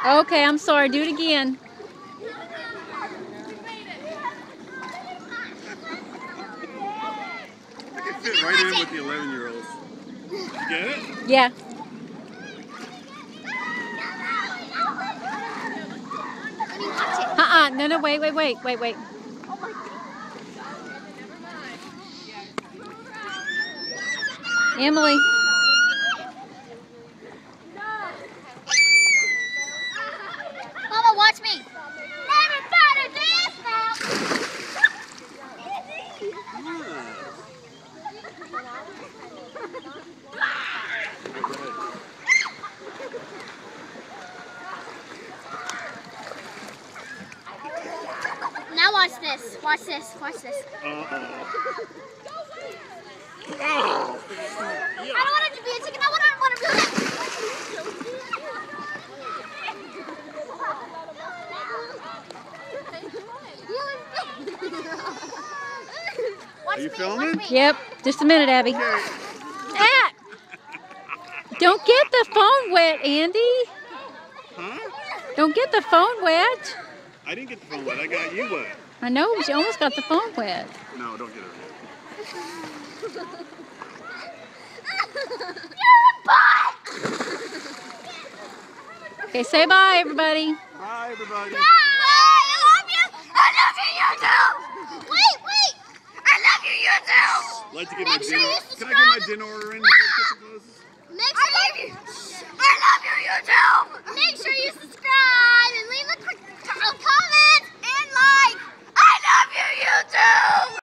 Okay, I'm sorry. Do it again. I can fit right in with the 11-year-olds. You get it? Yeah. No, wait. Emily. Mama, watch me. Everybody dance now. Now watch this. Watch this. Watch this. Oh. I don't want it to be a chicken. I want to be Are you filming? Yep. Just a minute, Abby. Ah! Don't get the phone wet, Andy. Huh? Don't get the phone wet. I didn't get the phone wet. I got you wet. I know, but you almost got the phone wet. No, don't get it. Okay, say bye, everybody. Bye, everybody. Bye. I love you. I love you, YouTube. Wait. I love you, YouTube. I'd like to get my Make sure dinner. you Can I get my dinner order in before the kitchen closes? Make sure I love you, YouTube. Make sure you subscribe and leave a comment and like. I love you, YouTube.